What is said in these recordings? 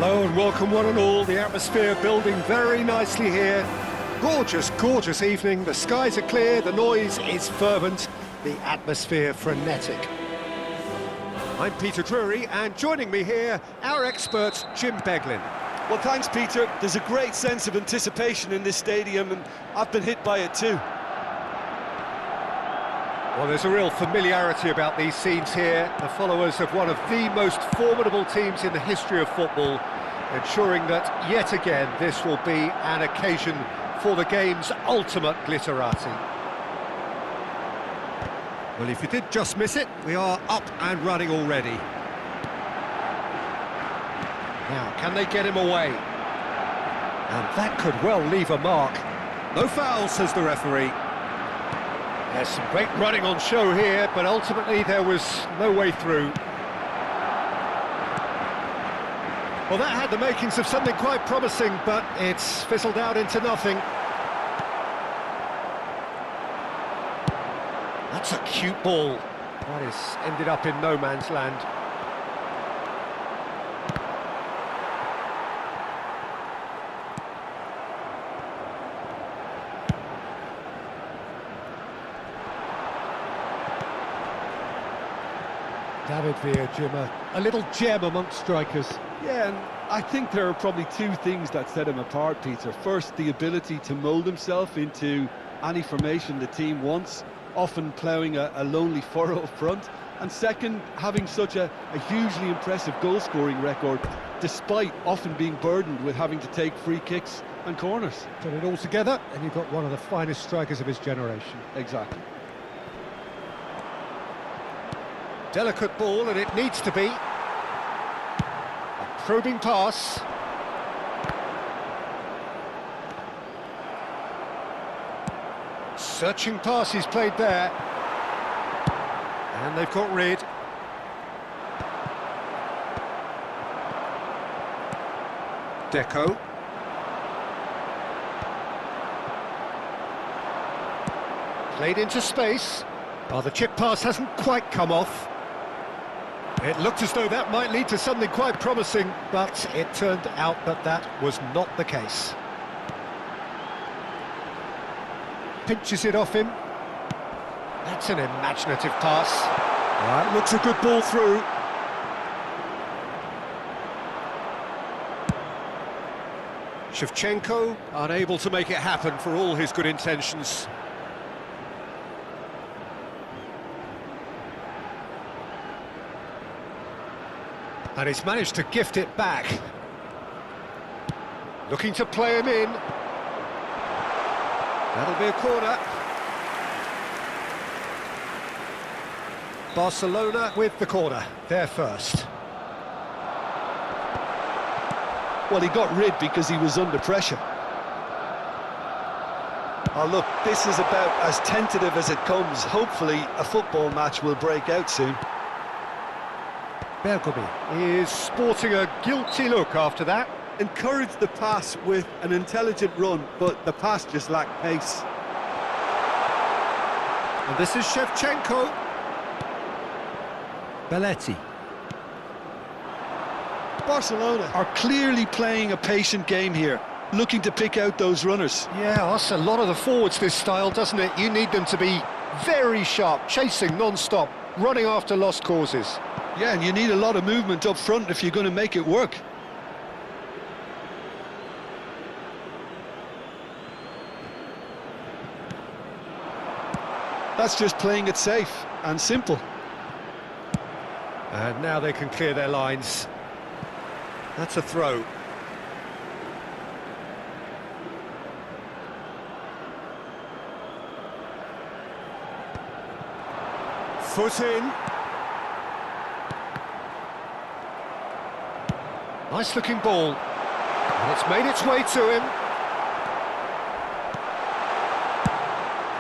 Hello and welcome one and all. The atmosphere building very nicely here. Gorgeous, gorgeous evening. The skies are clear, the noise is fervent, the atmosphere frenetic. I'm Peter Drury, and joining me here, our expert, Jim Beglin. Well, thanks, Peter. There's a great sense of anticipation in this stadium, and I've been hit by it too. Well, there's a real familiarity about these scenes here. The followers of one of the most formidable teams in the history of football, ensuring that, yet again, this will be an occasion for the game's ultimate glitterati. Well, if you did just miss it, we are up and running already. Now, can they get him away? And that could well leave a mark. No foul, says the referee. There's some great running on show here, but ultimately there was no way through. Well, that had the makings of something quite promising, but it's fizzled out into nothing. That's a cute ball. That has ended up in no man's land. David Villa, Jim, a little gem amongst strikers. Yeah, and I think there are probably two things that set him apart, Peter. First, the ability to mould himself into any formation the team wants, often ploughing a lonely furrow up front. And second, having such a hugely impressive goal-scoring record, despite often being burdened with having to take free kicks and corners. Put it all together, and you've got one of the finest strikers of his generation. Exactly. Delicate ball, and it needs to be. A probing pass. Searching pass is played there. And they've got rid. Deco. Played into space. Oh, the chip pass hasn't quite come off. It looked as though that might lead to something quite promising, but it turned out that that was not the case. Pinches it off him. That's an imaginative pass. That looks a good ball through. Shevchenko unable to make it happen for all his good intentions. And he's managed to gift it back. Looking to play him in. That'll be a corner. Barcelona with the corner, there first. Well, he got rid because he was under pressure. Oh, look, this is about as tentative as it comes. Hopefully, a football match will break out soon. Bergomi is sporting a guilty look after that. Encouraged the pass with an intelligent run, but the pass just lacked pace. And this is Shevchenko. Belletti. Barcelona are clearly playing a patient game here, looking to pick out those runners. Yeah, that's a lot of the forwards, this style, doesn't it? You need them to be very sharp, chasing non-stop, running after lost causes. Yeah, and you need a lot of movement up front if you're going to make it work. That's just playing it safe and simple. And now they can clear their lines. That's a throw. Foot in. Nice looking ball. And it's made its way to him.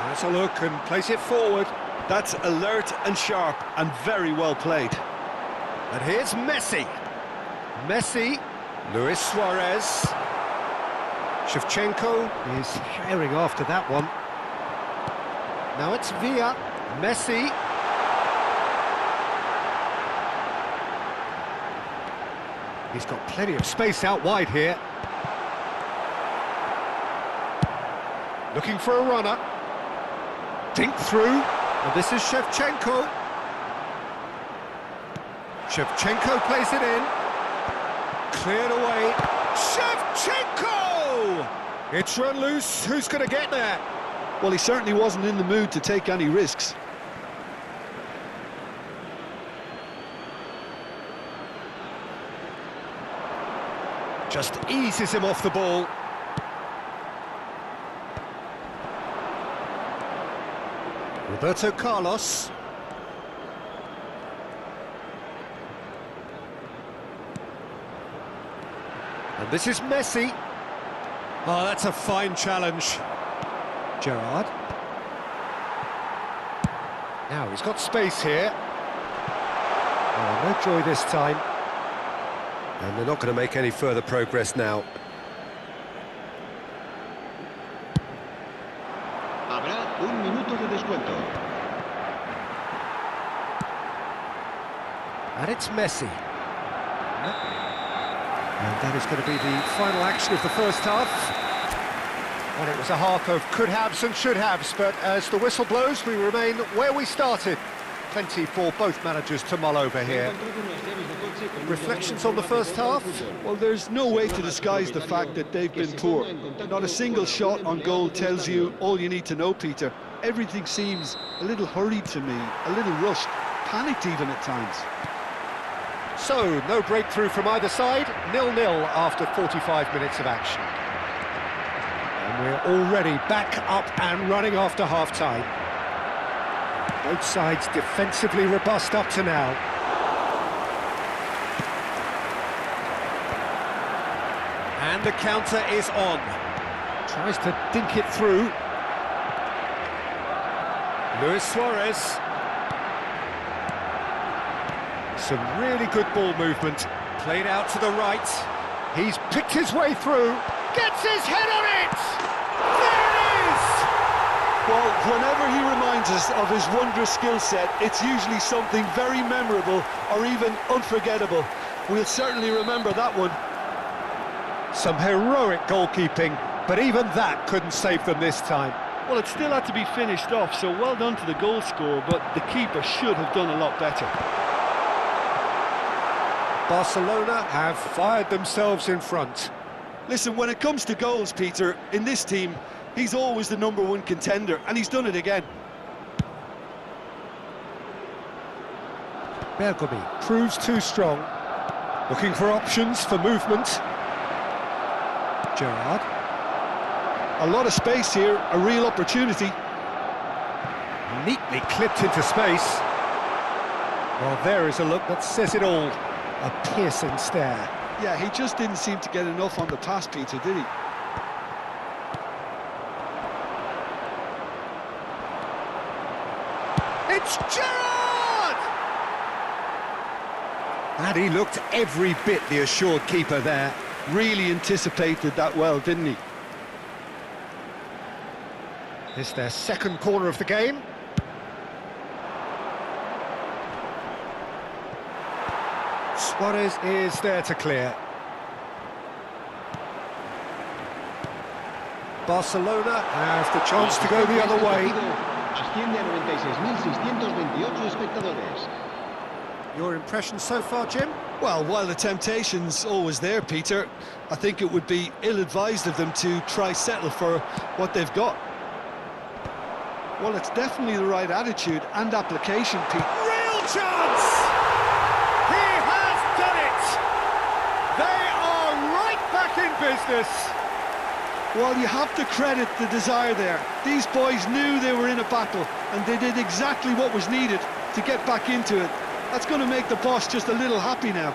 Has a look and plays it forward. That's alert and sharp and very well played. And here's Messi. Messi, Luis Suarez. Shevchenko is herring after that one. Now it's Villa, Messi. He's got plenty of space out wide here. Looking for a runner. Dink through, and this is Shevchenko. Shevchenko plays it in. Cleared away. Shevchenko! It's run loose. Who's going to get there? Well, he certainly wasn't in the mood to take any risks. Just eases him off the ball. Roberto Carlos. And this is Messi. Oh, that's a fine challenge. Gerrard. Now he's got space here. Oh, no joy this time. And they're not going to make any further progress now. Habrá un minuto de descuento. And it's Messi. And that is going to be the final action of the first half. Well, it was a half of could-haves and should-haves, but as the whistle blows, we remain where we started. Plenty for both managers to mull over here. Reflections on the first half? Well, there's no way to disguise the fact that they've been poor. Not a single shot on goal tells you all you need to know, Peter. Everything seems a little hurried to me, a little rushed, panicked even at times. So, no breakthrough from either side, 0-0 after 45 minutes of action. And we're already back up and running after half-time. Both sides defensively robust up to now. And the counter is on. Tries to dink it through. Luis Suarez. Some really good ball movement. Played out to the right. He's picked his way through. Gets his head on it! There it is! Well, whenever he reminds us of his wondrous skill set, it's usually something very memorable or even unforgettable. We'll certainly remember that one. Some heroic goalkeeping, but even that couldn't save them this time. Well, it still had to be finished off, so well done to the goal scorer, but the keeper should have done a lot better. Barcelona have fired themselves in front. Listen, when it comes to goals, Peter, in this team, he's always the #1 contender, and he's done it again. Bergomi proves too strong. Looking for options for movement. Gerrard. A lot of space here, a real opportunity. Neatly clipped into space. Well, there is a look that says it all. A piercing stare. Yeah, he just didn't seem to get enough on the pass, Peter, did he? It's Gerrard! And he looked every bit the assured keeper there. Really anticipated that well, didn't he? It's their second corner of the game. Suarez is there to clear. Barcelona have the chance to go the other way. Asciende a 96.628 espectadores. Your impression so far, Jim? Well, while the temptation's always there, Peter, I think it would be ill-advised of them to try settle for what they've got. Well, it's definitely the right attitude and application, Pete. Real chance! He has done it! They are right back in business! Well, you have to credit the desire there. These boys knew they were in a battle, and they did exactly what was needed to get back into it. That's going to make the boss just a little happy now.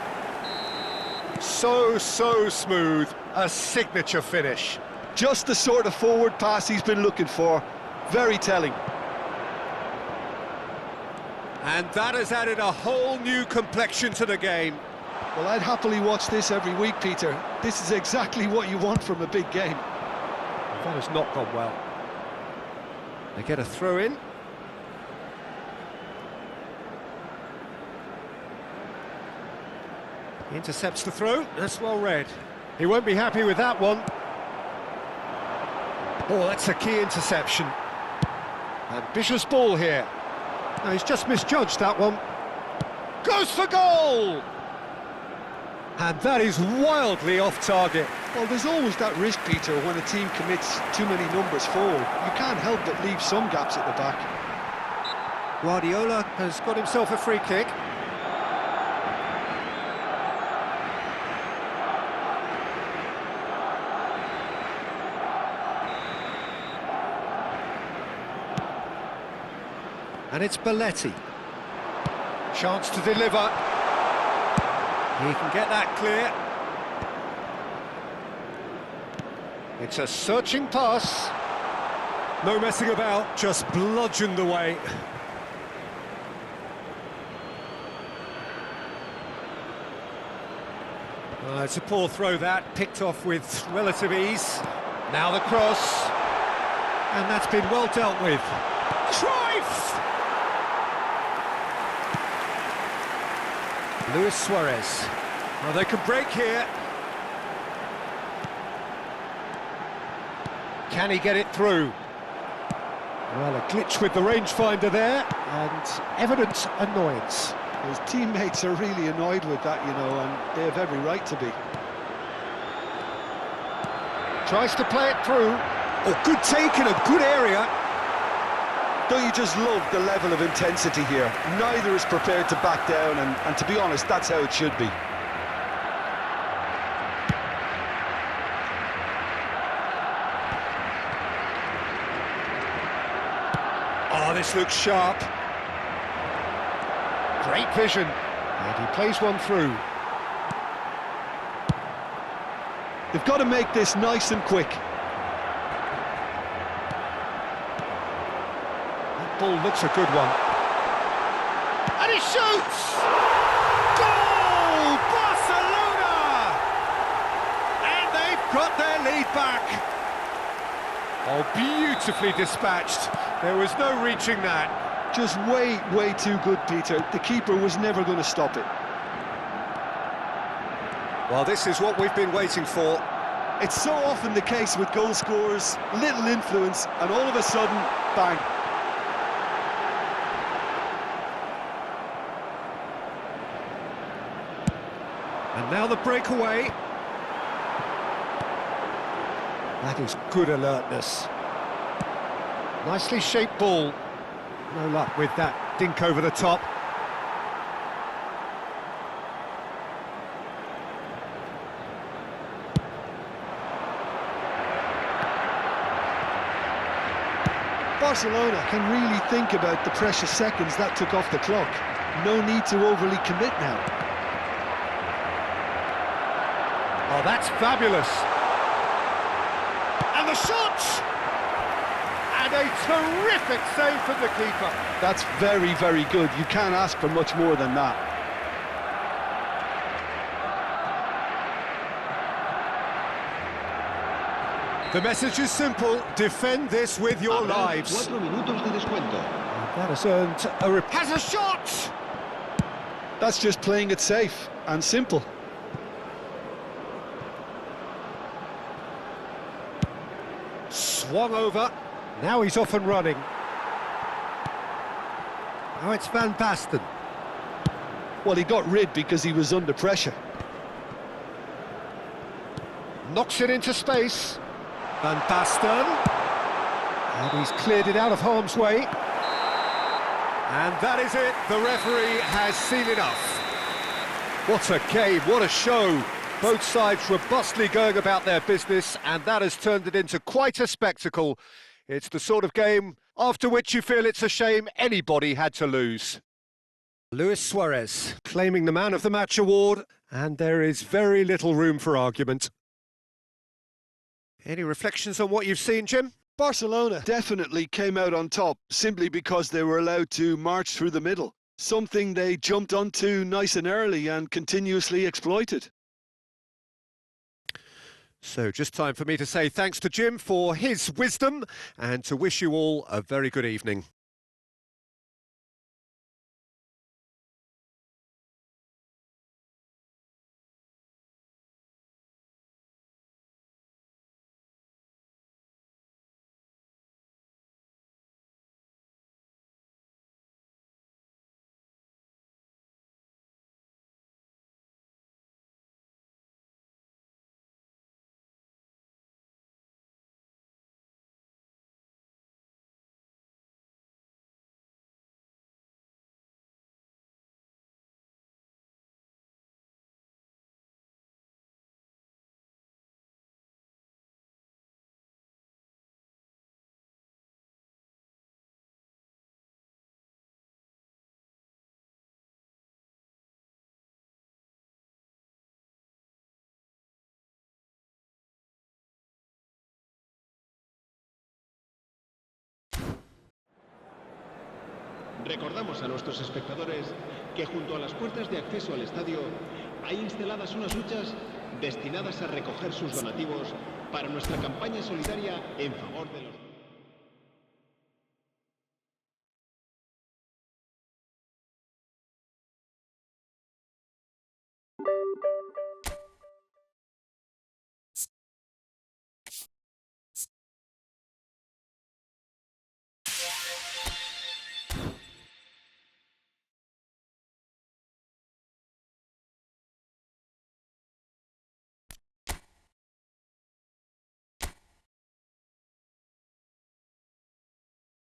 So smooth. A signature finish. Just the sort of forward pass he's been looking for. Very telling. And that has added a whole new complexion to the game. Well, I'd happily watch this every week, Peter. This is exactly what you want from a big game. That has not gone well. They get a throw in. Intercepts the throw, that's well read. He won't be happy with that one. Oh, that's a key interception. Ambitious ball here. No, he's just misjudged that one. Goes for goal! And that is wildly off target. Well, there's always that risk, Peter, when a team commits too many numbers forward. You can't help but leave some gaps at the back. Guardiola has got himself a free kick. And it's Belletti. Chance to deliver. He can get that clear. It's a searching pass. No messing about, just bludgeoned away. It's a poor throw that, picked off with relative ease. Now the cross. And that's been well dealt with. Cruyff! Luis Suarez. Well, they could break here. Can he get it through? Well, a glitch with the rangefinder there, and evident annoyance. His teammates are really annoyed with that, you know, and they have every right to be. Tries to play it through. Oh, good take in a good area. Don't you just love the level of intensity here? Neither is prepared to back down, and to be honest, that's how it should be. Oh, this looks sharp. Great vision. And he plays one through. They've got to make this nice and quick. That ball looks a good one. And he shoots! Goal! Barcelona! And they've got their lead back. Oh, beautifully dispatched. There was no reaching that. Just way too good, Peter. The keeper was never going to stop it. Well, this is what we've been waiting for. It's so often the case with goal scorers, little influence, and all of a sudden, bang. And now the breakaway. That is good alertness. Nicely shaped ball. No luck with that dink over the top. Barcelona can really think about the precious seconds that took off the clock. No need to overly commit now. Oh, that's fabulous. And the shot! And a terrific save from the keeper. That's very good. You can't ask for much more than that. The message is simple. Defend this with your lives. 4 minutos de descuento. That has earned a... Has a shot! That's just playing it safe and simple. Swung over. Now he's off and running. Now it's Van Basten. Well, he got rid because he was under pressure. Knocks it into space. Van Basten. And he's cleared it out of harm's way. And that is it. The referee has seen enough. What a game, what a show. Both sides robustly going about their business, and that has turned it into quite a spectacle. It's the sort of game after which you feel it's a shame anybody had to lose. Luis Suarez claiming the Man of the Match award, and there is very little room for argument. Any reflections on what you've seen, Jim? Barcelona definitely came out on top simply because they were allowed to march through the middle, something they jumped onto nice and early and continuously exploited. So just time for me to say thanks to Jim for his wisdom and to wish you all a very good evening. Recordamos a nuestros espectadores que junto a las puertas de acceso al estadio hay instaladas unas huchas destinadas a recoger sus donativos para nuestra campaña solidaria en favor de los...